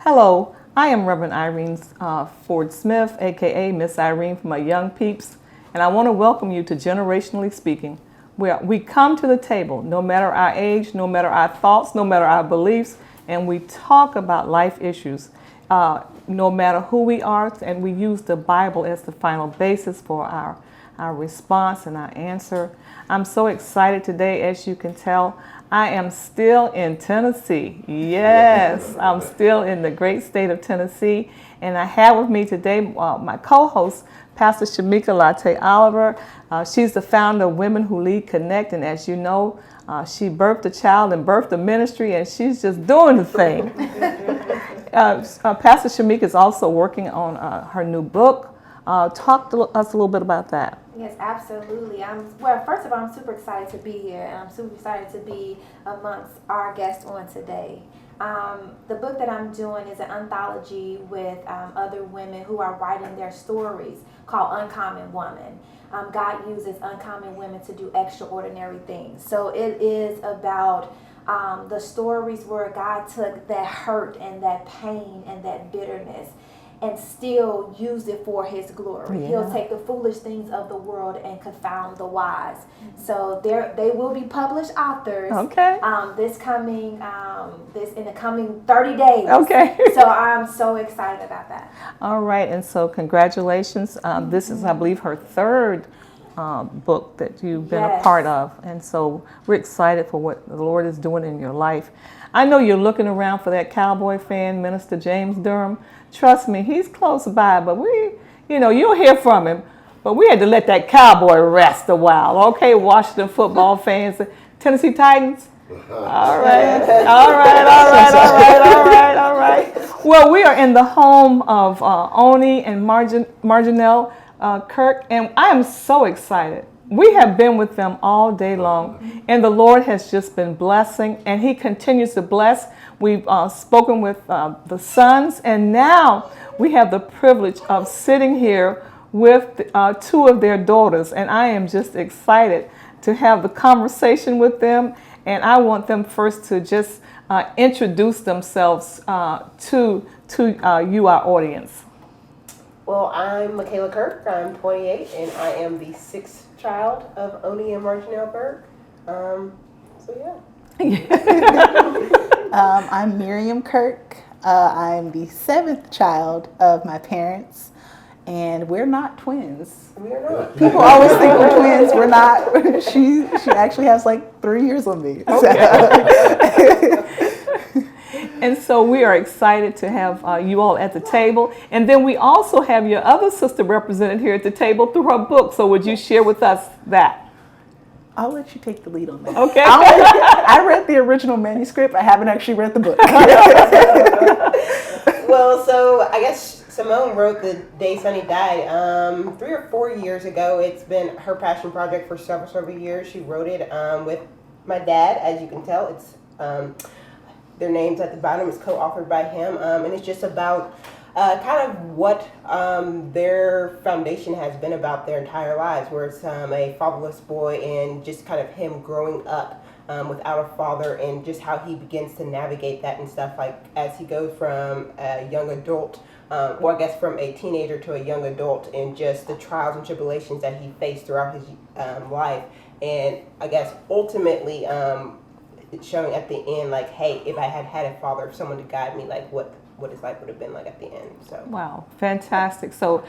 Hello, I am Reverend Irene Ford Smith, aka Miss Irene for my young peeps, and I want to welcome you to Generationally Speaking, where we come to the table, no matter our age, no matter our thoughts, no matter our beliefs, and we talk about life issues, no matter who we are, and we use the Bible as the final basis for our response and our answer. I'm so excited today, as you can tell. I am still in Tennessee. Yes, I'm still in the great state of Tennessee. And I have with me today my co-host, Pastor Shamika Latte Oliver. She's the founder of Women Who Lead Connect. And as you know, she birthed a child and birthed a ministry, and she's just doing the thing. Pastor Shamika is also working on her new book. Talk to us a little bit about that. Yes, absolutely. Well, first of all, I'm super excited to be here, and I'm super excited to be amongst our guests on today. The book that I'm doing is an anthology with other women who are writing their stories called Uncommon Woman. God uses uncommon women to do extraordinary things. So it is about the stories where God took that hurt and that pain and that bitterness and still used it for His glory. Yeah. He'll take the foolish things of the world and confound the wise. Mm-hmm. So they will be published authors. Okay. In the coming 30 days. Okay. So I'm so excited about that. All right, and so congratulations. This is, I believe, her third book that you've been a part of, and so we're excited for what the Lord is doing in your life. I know you're looking around for that cowboy fan, Minister James Durham. Trust me, he's close by, but you'll hear from him. But we had to let that cowboy rest a while. Okay, Washington football fans, Tennessee Titans. All right. Well, we are in the home of Onnie and Marginell Kirk, and I am so excited. We have been with them all day long, and the Lord has just been blessing, and He continues to bless. We've spoken with the sons, and now we have the privilege of sitting here with two of their daughters, and I am just excited to have the conversation with them, and I want them first to just introduce themselves to you, our audience. Well, I'm Michaela Kirk. I'm 28, and I am the sixth child of Onnie and Marginell Kirk. I'm Miriam Kirk. I'm the seventh child of my parents, and we're not twins. We're not. People always think we're twins. We're not. She actually has like 3 years on me. Okay. And so we are excited to have you all at the table. And then we also have your other sister represented here at the table through her book. So would you share with us that? I'll let you take the lead on that. Okay. I read the original manuscript. I haven't actually read the book. Well, so I guess Simone wrote The Day Sonny Died 3 or 4 years ago. It's been her passion project for several years. She wrote it with my dad, as you can tell. It's their names at the bottom is co-authored by him, and it's just about kind of what their foundation has been about their entire lives, where it's a fatherless boy and just kind of him growing up without a father, and just how he begins to navigate that and stuff, like as he goes from a young adult, from a teenager to a young adult, and just the trials and tribulations that he faced throughout his life, and I guess ultimately it's showing at the end, like, hey, if I had had a father, someone to guide me, like what his life would have been like at the end. So wow, fantastic. So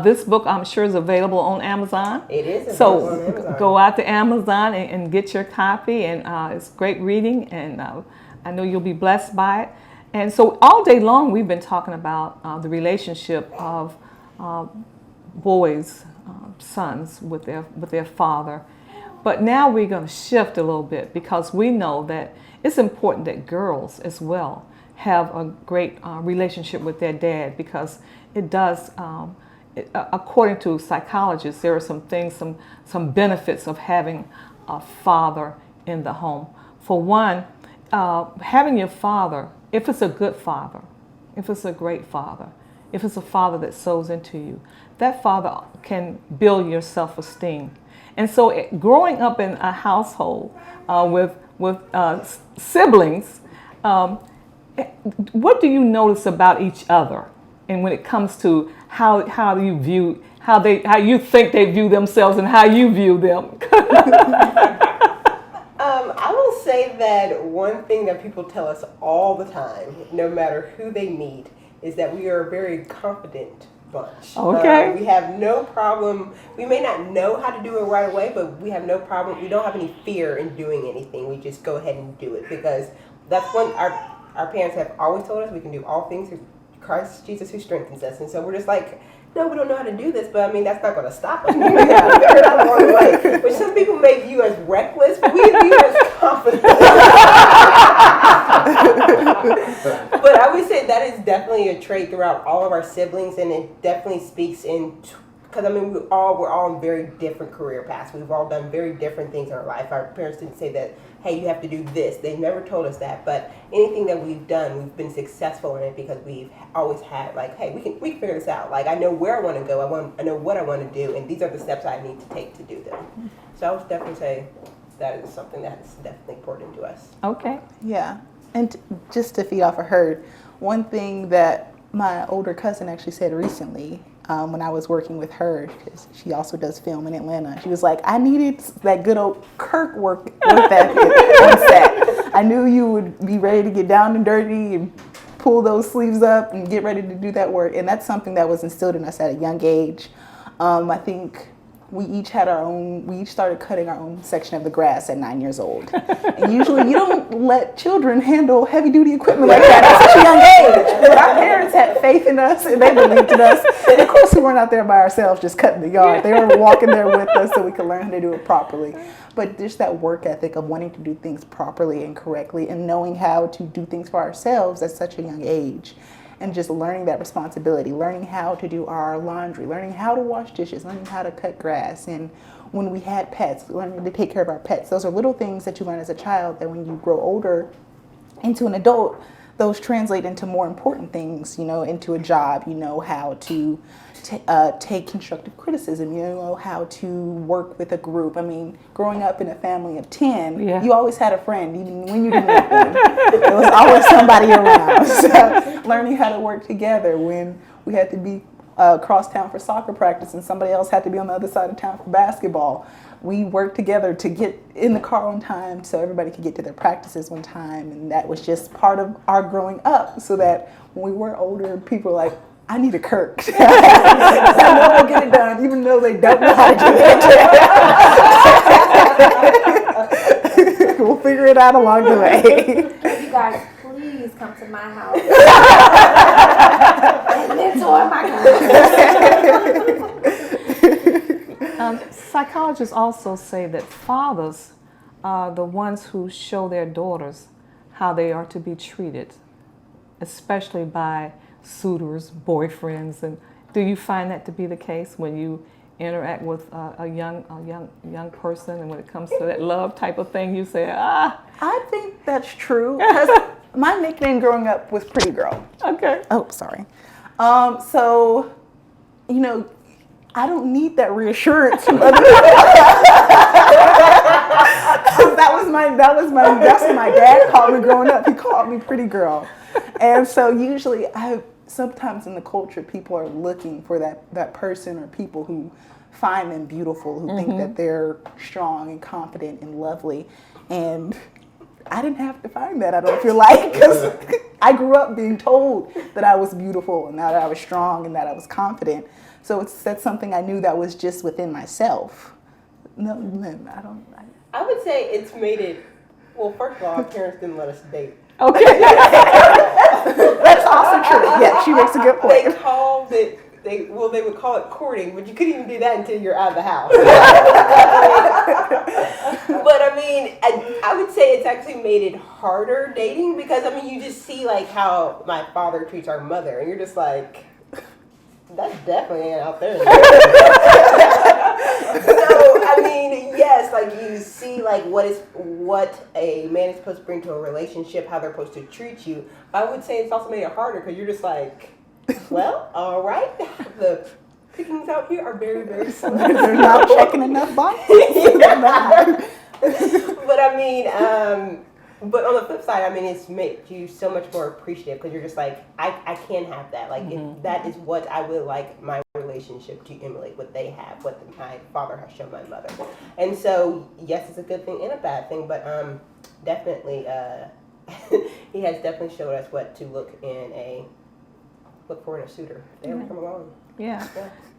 this book, I'm sure, is available on Amazon. It is available on Amazon. So go out to Amazon and get your copy, and it's great reading, and I know you'll be blessed by it. And so all day long, we've been talking about the relationship of boys, sons with their father. But now we're going to shift a little bit, because we know that it's important that girls as well have a great relationship with their dad, because it does, according to psychologists, there are some things, some benefits of having a father in the home. For one, having your father, if it's a good father, if it's a great father, if it's a father that sows into you, that father can build your self-esteem. And so growing up in a household with siblings, what do you notice about each other, and when it comes to how you view how you think they view themselves and how you view them? I will say that one thing that people tell us all the time, no matter who they meet, is that we are a very confident bunch. Okay. We have no problem. We may not know how to do it right away, but we have no problem. We don't have any fear in doing anything. We just go ahead and do it because that's when our parents have always told us we can do all things through Christ Jesus who strengthens us. And so we're just like, no, we don't know how to do this, but I mean, that's not going to stop us. We figure it out along the way. Which some people may view as reckless, but we view as confident. But I would say that is definitely a trait throughout all of our siblings, and it definitely speaks because I mean, we're all on very different career paths. We've all done very different things in our life. Our parents didn't say that, hey, you have to do this. They never told us that. But anything that we've done, we've been successful in it because we've always had like, hey, we can figure this out. Like I know where I want to go. I know what I want to do, and these are the steps I need to take to do them. So I would definitely say that is something that's definitely important to us. Okay. Yeah. And just to feed off of her, one thing that my older cousin actually said recently when I was working with her, because she also does film in Atlanta, she was like, I needed that good old Kirk work ethic on set. I knew you would be ready to get down and dirty and pull those sleeves up and get ready to do that work. And that's something that was instilled in us at a young age. I think we each started cutting our own section of the grass at 9 years old. And usually you don't let children handle heavy duty equipment like that at such a young age. But our parents had faith in us and they believed in us. And of course we weren't out there by ourselves just cutting the yard. They were walking there with us so we could learn how to do it properly. But just that work ethic of wanting to do things properly and correctly and knowing how to do things for ourselves at such a young age. And just learning that responsibility, learning how to do our laundry, learning how to wash dishes, learning how to cut grass. And when we had pets, learning to take care of our pets. Those are little things that you learn as a child that when you grow older into an adult, those translate into more important things, into a job. You know how to take constructive criticism. You know how to work with a group. I mean, growing up in a family of 10, you always had a friend, even when you didn't have one. There was always somebody around. So learning how to work together when we had to be across town for soccer practice and somebody else had to be on the other side of town for basketball. We worked together to get in the car on time so everybody could get to their practices on time. And that was just part of our growing up so that when we were older, people were like, I need a Kirk. I know we'll get it done, even though they don't know how to do it. We'll figure it out along the way. You guys, please come to my house and mentor my girls. Psychologists also say that fathers are the ones who show their daughters how they are to be treated, especially by suitors, boyfriends. And do you find that to be the case when you interact with a young person, and when it comes to that love type of thing, you say, I think that's true because my nickname growing up was Pretty Girl. Okay. Oh, sorry. So, I don't need that reassurance from other people. That's what my dad called me growing up. He called me Pretty Girl. And so usually sometimes in the culture, people are looking for that person or people who find them beautiful, who think that they're strong and confident and lovely. And I didn't have to find that, I don't feel like, because I grew up being told that I was beautiful and that I was strong and that I was confident. So that's something I knew that was just within myself. No, I don't. I would say it's made it, well, first of all, our parents didn't let us date. Okay. That's also true. Yeah, she makes a good point. They called it, they would call it courting, but you couldn't even do that until you're out of the house. But I mean, I would say it's actually made it harder dating because, I mean, you just see like how my father treats our mother and you're just like, that's definitely ain't out there. So, I mean, yes, like you see like what a man is supposed to bring to a relationship, how they're supposed to treat you. But I would say it's also made it harder because you're just like, well, all right, the pickings out here are very, very slim. They're not checking enough boxes. But I mean, But on the flip side, I mean, it's makes you so much more appreciative because you're just like, I can have that. Like, if that is what I would like my relationship to emulate, what they have, what my father has shown my mother. And so, yes, it's a good thing and a bad thing, but definitely, he has definitely showed us what to look for in a suitor. They ever come along. Yeah.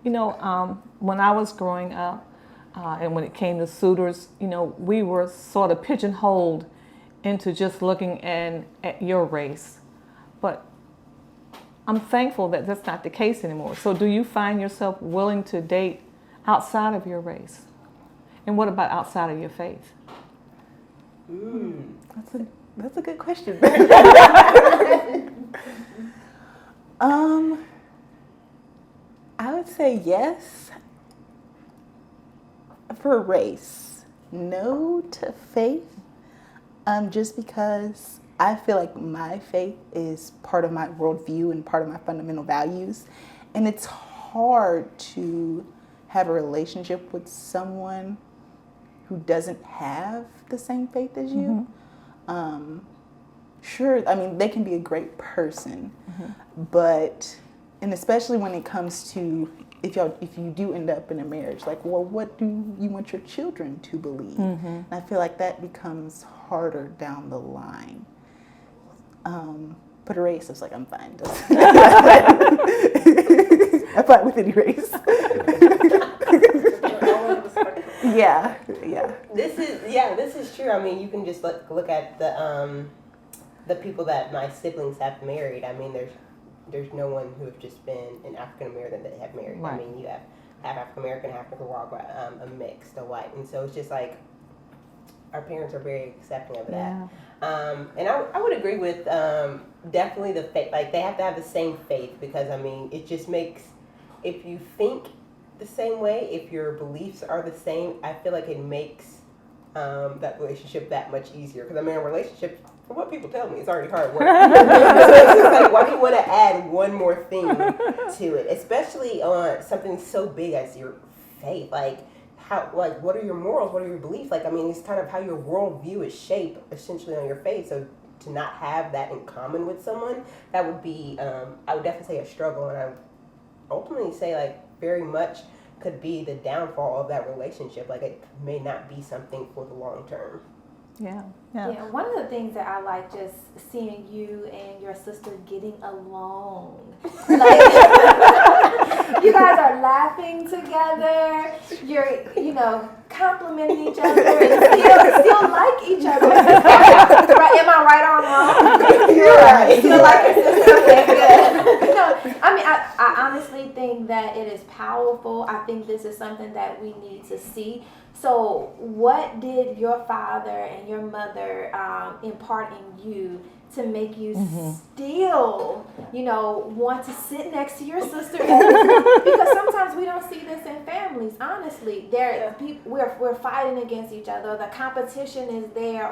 You know, when I was growing up, and when it came to suitors, you know, we were sort of pigeonholed into just looking at your race. But I'm thankful that that's not the case anymore. So do you find yourself willing to date outside of your race? And what about outside of your faith? That's a good question. I would say yes for race, no to faith, just because I feel like my faith is part of my worldview and part of my fundamental values, and it's hard to have a relationship with someone who doesn't have the same faith as you. Sure, I mean, they can be a great person, but, and especially when it comes to if you do end up in a marriage, like, well, what do you want your children to believe? And I feel like that becomes harder down the line. But a race, it's like, I'm fine. I'm fine with any race. Yeah. This is true. I mean, you can just look at the people that my siblings have married. I mean, there's no one who have just been an African American that they have married. Right. I mean, you have African American, half Nicaraguan, a mix, a white, and so it's just like our parents are very accepting of that. And I would agree with definitely the faith. Like, they have to have the same faith because, I mean, it just makes, if you think the same way, if your beliefs are the same, I feel like it makes that relationship that much easier. Because, I mean, a relationship, from what people tell me, it's already hard work. So it's just like, why do you want to add one more thing to it? Especially on something so big as your faith. Like, what are your morals? What are your beliefs? Like, I mean, it's kind of how your worldview is shaped, essentially, on your faith. So to not have that in common with someone, that would be, I would definitely say a struggle. And I would ultimately say, like, very much could be the downfall of that relationship. Like, it may not be something for the long term. Yeah. One of the things that I like just seeing you and your sister getting along. Like, you guys are laughing together. You're, complimenting each other and still like each other. Right? Am I right or wrong? You're right. Still like your sister. Okay, good. I mean, I honestly think that it is powerful. I think this is something that we need to see. So what did your father and your mother impart in you to make you still, want to sit next to your sister? Because sometimes we don't see this in families, honestly. We're fighting against each other. The competition is there,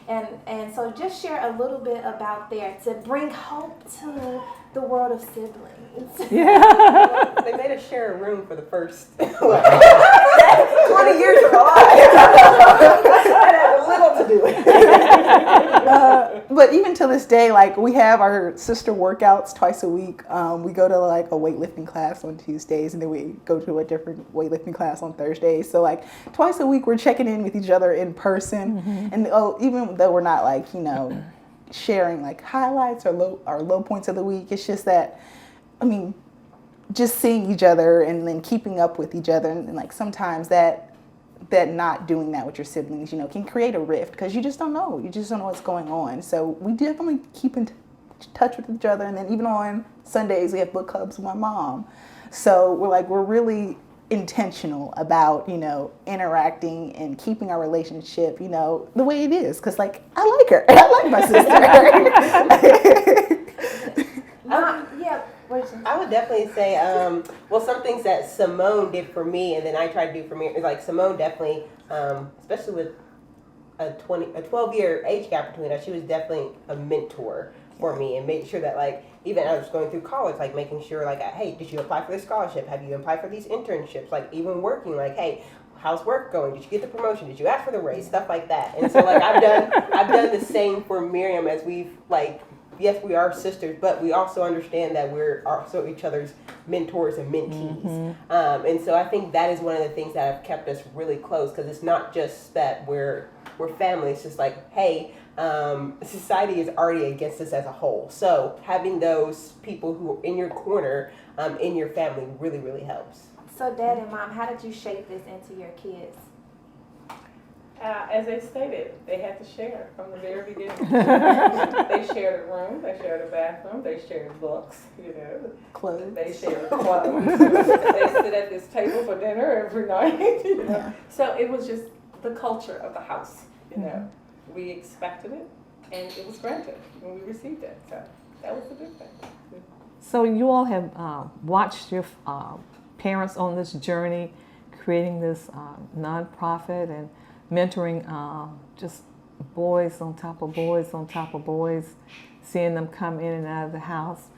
and so just share a little bit about there to bring hope to the world of siblings. Yeah. They made us share a room for the first 20 years of our life. That had little to do with it. But even to this day, like, we have our sister workouts twice a week. We go to like a weightlifting class on Tuesdays, and then we go to a different weightlifting class on Thursdays. So like twice a week, we're checking in with each other in person. And even though we're not like, sharing like highlights or low points of the week, it's just that, I mean, just seeing each other and then keeping up with each other, and like sometimes that not doing that with your siblings, can create a rift because you just don't know what's going on. So we definitely keep in touch with each other, and then even on Sundays we have book clubs with my mom. So we're really intentional about interacting and keeping our relationship the way it is, because like I like her and I like my sister. I would definitely say, some things that Simone did for me and then I tried to do for me is like Simone definitely, especially with a 12-year age gap between us, she was definitely a mentor for me and made sure that like, even I was going through college, like making sure like, hey, did you apply for this scholarship? Have you applied for these internships? Like even working, like, hey, how's work going? Did you get the promotion? Did you ask for the raise? Stuff like that. And so like I've done the same for Miriam as we've like, yes, we are sisters, but we also understand that we're also each other's mentors and mentees. And so I think that is one of the things that have kept us really close, because it's not just that we're family. It's just like, hey, society is already against us as a whole. So having those people who are in your corner, in your family really, really helps. So Dad and Mom, how did you shape this into your kids? As they stated, they had to share from the very beginning. They shared a room, they shared a bathroom, they shared books, Clothes. They shared clothes. They sit at this table for dinner every night, Yeah. So it was just the culture of the house, We expected it, and it was granted when we received it. So that was the big thing. So you all have watched your parents on this journey, creating this nonprofit and mentoring just boys on top of boys on top of boys, seeing them come in and out of the house.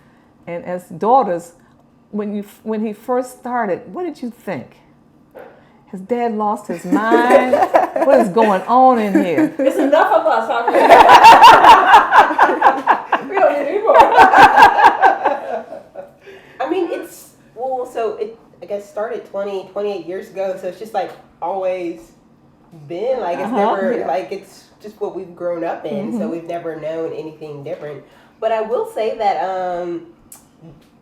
And as daughters, when he first started, what did you think? Has Dad lost his mind? What is going on in here? It's enough of us already. We don't need any more. I mean, I guess started 28 years ago, so it's just like always been like it's never like it's just what we've grown up in, so we've never known anything different. But I will say that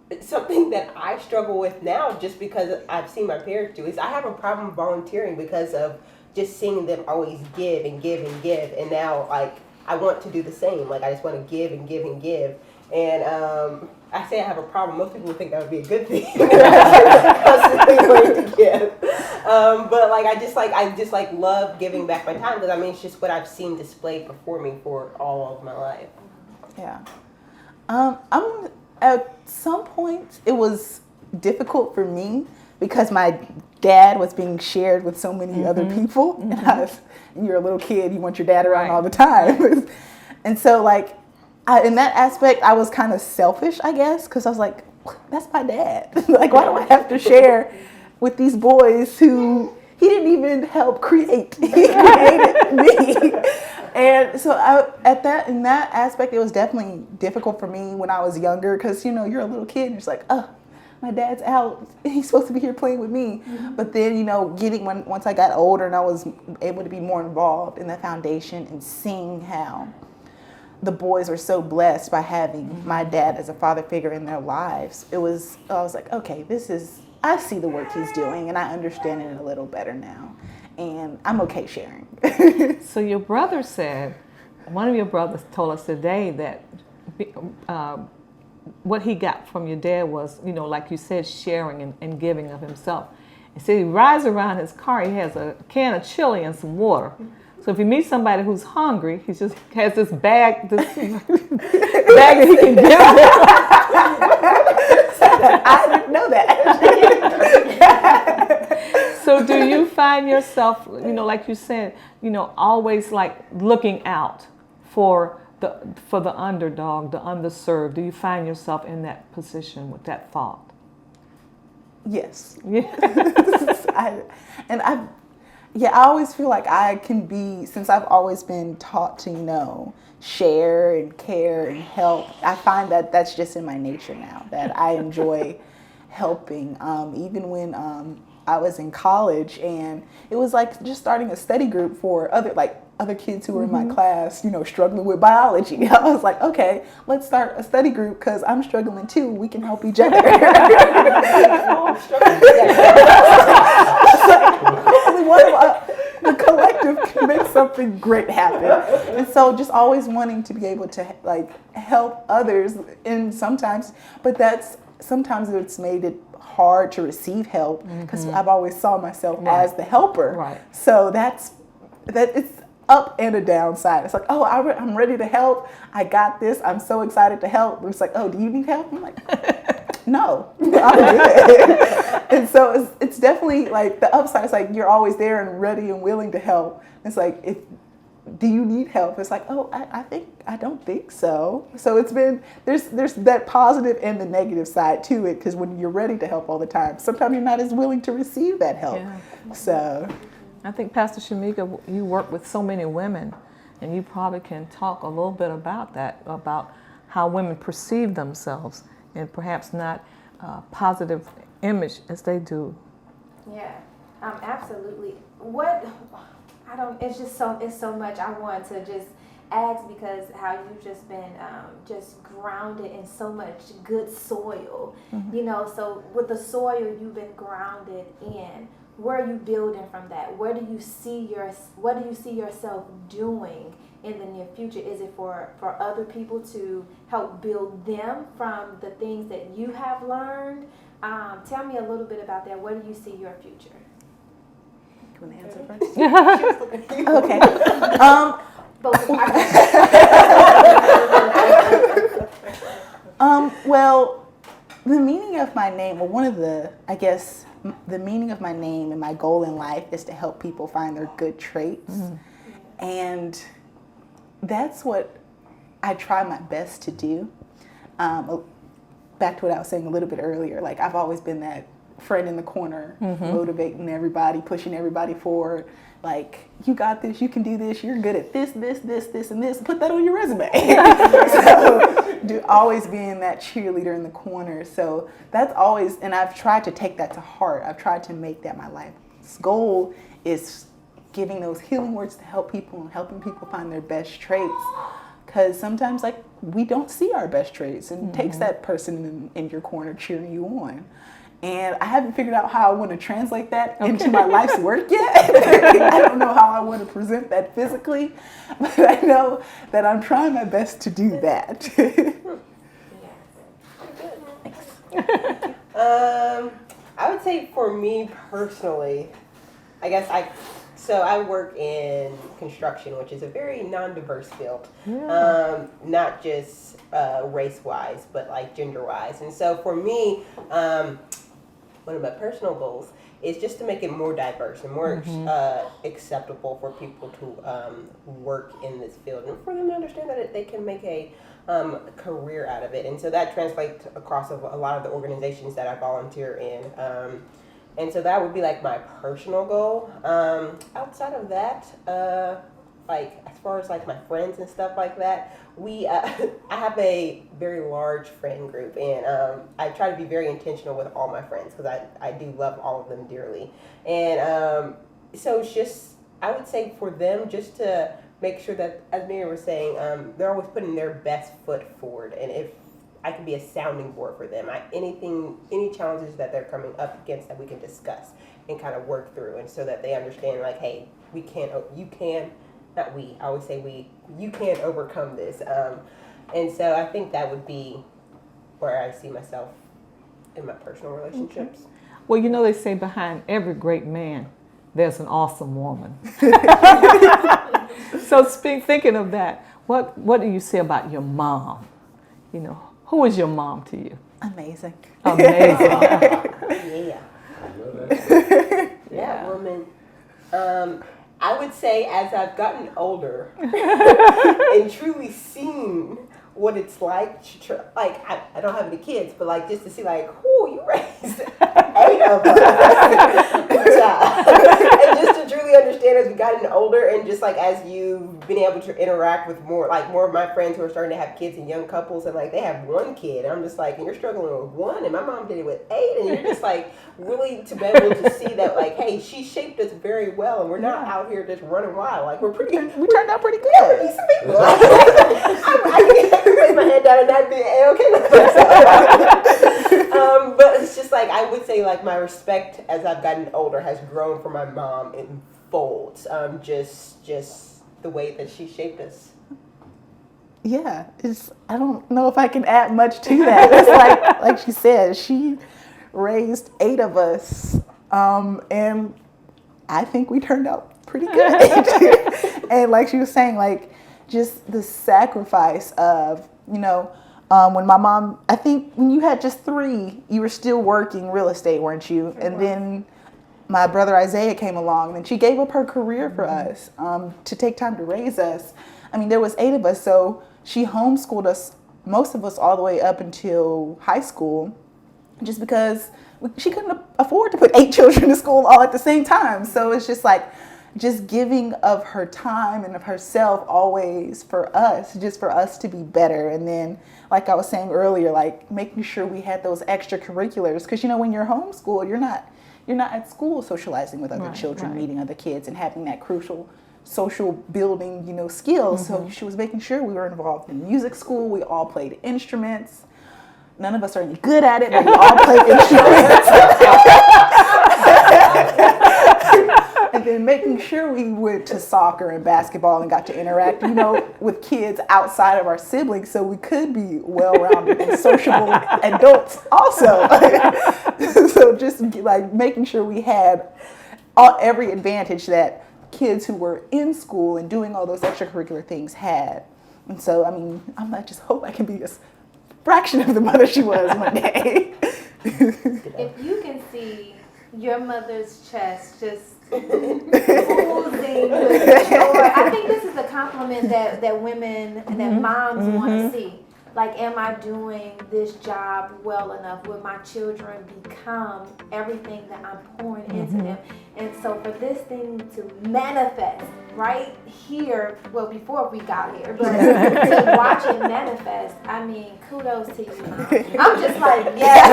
it's something that I struggle with now, just because I've seen my parents do, is I have a problem volunteering because of just seeing them always give and give and give, and now like I want to do the same. Like I just want to give and give and give. And I say I have a problem. Most people would think that would be a good thing. Constantly going to give. But like I just love giving back my time, because I mean it's just what I've seen displayed before me for all of my life. Yeah. At some point it was difficult for me because my dad was being shared with so many other people, and you're a little kid, you want your dad around all the time. And so like in that aspect, I was kind of selfish, I guess, because I was like, that's my dad. Like, why do I have to share with these boys who he didn't even help create? He created me. And so in that aspect, it was definitely difficult for me when I was younger, because, you're a little kid and you're just like, oh, my dad's out. He's supposed to be here playing with me. But then, once I got older and I was able to be more involved in the foundation and seeing how the boys were so blessed by having my dad as a father figure in their lives, I was like, okay, I see the work he's doing and I understand it a little better now. And I'm okay sharing. So your brother said, one of your brothers told us today that what he got from your dad was, like you said, sharing and giving of himself. He said he rides around his car, he has a can of chili and some water. So if he meets somebody who's hungry, he just has this bag that he can give them. I didn't know that. So do you find yourself, like you said, always like looking out for the underdog, the underserved? Do you find yourself in that position with that thought? Yes. Yeah. I always feel like I can be, since I've always been taught to, share and care and help, I find that that's just in my nature now, that I enjoy helping. Even when I was in college, and it was like just starting a study group for other kids who were in my class, struggling with biology. I was like, okay, let's start a study group because I'm struggling too. We can help each other. Hopefully the collective can make something great happen. And so just always wanting to be able to help others, and sometimes it's made it hard to receive help because I've always saw myself as the helper. Right. So that it's up and a downside. It's like, oh, I'm ready to help. I got this. I'm so excited to help. But it's like, oh, do you need help? I'm like, no, I'm good. And so it's definitely like the upside is like you're always there and ready and willing to help. It's like do you need help? It's like, oh, I don't think so. So it's been, there's that positive and the negative side to it, because when you're ready to help all the time, sometimes you're not as willing to receive that help. Yeah. So I think, Pastor Shamika, you work with so many women, and you probably can talk a little bit about that, about how women perceive themselves and perhaps not positive image as they do. Yeah, absolutely. It's so much I want to just ask, because how you've just been just grounded in so much good soil, so with the soil you've been grounded in, where are you building from that? What do you see yourself doing in the near future? Is it for other people to help build them from the things that you have learned? Tell me a little bit about that. Where do you see your future? you want to answer first? Okay. Well, the meaning of my name, well, one of the, I guess, the meaning of my name and my goal in life is to help people find their good traits. And that's what I try my best to do. Back to what I was saying a little bit earlier, like I've always been that friend in the corner, motivating everybody, pushing everybody forward. Like, you got this, you can do this, you're good at this, and this, put that on your resume. So, always being that cheerleader in the corner. So that's always, and I've tried to take that to heart. I've tried to make that my life's goal, is giving those healing words to help people and helping people find their best traits. Because sometimes, like, we don't see our best traits, and it takes that person in your corner cheering you on. And I haven't figured out how I want to translate that into my life's work yet. I don't know how I want to present that physically, but I know that I'm trying my best to do that. I would say for me personally, I guess I work in construction, which is a very non-diverse field, not just race-wise, but like gender-wise. And so for me, one of my personal goals is just to make it more diverse and more acceptable for people to work in this field, and for them to understand that they can make a career out of it. And so that translates across a lot of the organizations that I volunteer in. And so that would be like my personal goal. Outside of that, like as far as like my friends and stuff like that, I have a very large friend group, and I try to be very intentional with all my friends, because I do love all of them dearly. And so it's just, I would say for them, just to make sure that, as Mary was saying, they're always putting their best foot forward. And if I can be a sounding board for them, any challenges that they're coming up against, that we can discuss and kind of work through, and so that they understand, like, hey, you can't overcome this. And so I think that would be where I see myself in my personal relationships. Well, they say behind every great man, there's an awesome woman. So thinking of that, what do you say about your mom? Who is your mom to you? Amazing. Yeah, woman. I would say, as I've gotten older and truly seen what it's like, I don't have any kids, but like just to see, like, you raised 8 of us. And just to truly understand as we've gotten older, and just like as you've been able to interact with more of my friends who are starting to have kids and young couples, and like they have 1 kid, and I'm just like, and you're struggling with 1, and my mom did it with 8, and you're just like really to be able to see that, like, hey, she shaped us very well, and we're not out here just running wild. Like, we turned out pretty good. Decent people. I can lay my head down and not be okay. But it's just like, I would say, like, my respect as I've gotten older has grown for my mom in folds. Just the way that she shaped us. Yeah, I don't know if I can add much to that. It's like she said, she raised 8 of us, and I think we turned out pretty good. And like she was saying, like, just the sacrifice of, when my mom, I think when you had just 3, you were still working real estate, weren't you? And then my brother Isaiah came along, and she gave up her career for us to take time to raise us. I mean, there was 8 of us, so she homeschooled us, most of us, all the way up until high school, just because she couldn't afford to put 8 children to school all at the same time. So it's just like, just giving of her time and of herself always for us, just for us to be better. And then, like I was saying earlier, like making sure we had those extracurriculars, because when you're homeschooled, you're not at school socializing with other children, meeting other kids, and having that crucial social building, skills. So she was making sure we were involved in music school. We all played instruments. None of us are any good at it, but we all played instruments. And then making sure we went to soccer and basketball and got to interact, with kids outside of our siblings, so we could be well-rounded and sociable adults also. So just like making sure we had every advantage that kids who were in school and doing all those extracurricular things had. And so, I just hope I can be a fraction of the mother she was one day. If you can see your mother's chest just oozing with joy, I think this is a compliment that women and that moms want to see. Like, am I doing this job well enough? Will my children become everything that I'm pouring into them? And so for this thing to manifest right here, well, before we got here, but to watch it manifest, kudos to you, Mom. I'm just like, yes.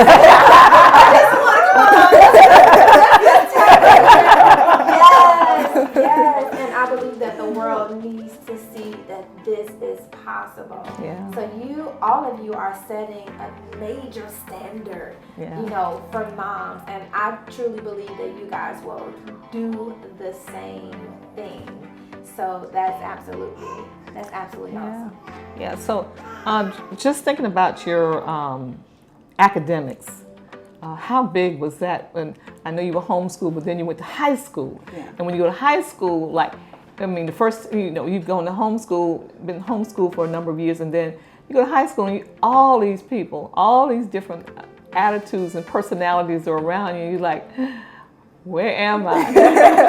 Yes. And I believe that the world needs to see that this is possible. Yeah. So all of you are setting a major standard, for moms. And I truly believe that you guys will do the same thing. So that's absolutely awesome. Yeah. So just thinking about your academics, how big was that? When I know you were homeschooled, but then you went to high school. Yeah. And when you go to high school, the first, you've gone to been homeschooled for a number of years, and then you go to high school and all these people, all these different attitudes and personalities are around you. You're like, where am I?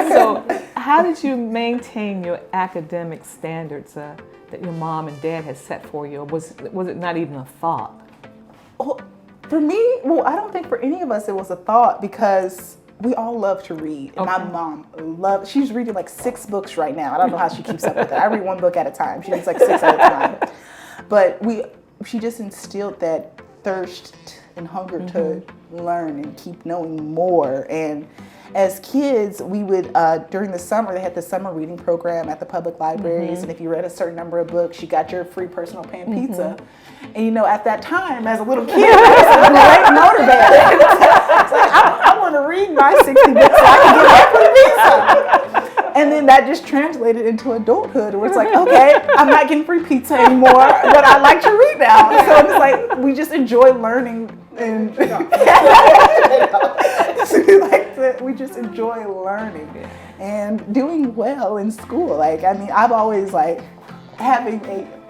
So how did you maintain your academic standards that your mom and dad had set for you? Or was it not even a thought? Well, for me, I don't think for any of us it was a thought, because we all love to read. And my mom she's reading like 6 books right now. I don't know how she keeps up with it. I read 1 book at a time. She reads like 6 at a time. But she just instilled that thirst and hunger to learn and keep knowing more. And as kids, we would, during the summer, they had the summer reading program at the public libraries. And if you read a certain number of books, you got your free personal pan pizza. And at that time, as a little kid, I was great motivated. It's like, I want to read my 60 books so I can get my free pizza. And then that just translated into adulthood, where it's like, okay, I'm not getting free pizza anymore, but I like to read now. So it's like, we just enjoy learning. And we just enjoy learning and doing well in school. I've always having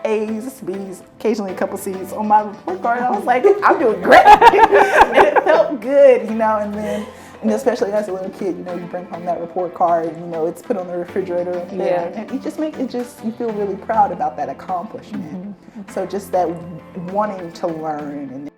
A's, B's, occasionally a couple C's on my report card. I was like, I'm doing great. And it felt good, and especially as a little kid, you bring home that report card, it's put on the refrigerator up there. And you feel really proud about that accomplishment. So just that wanting to learn and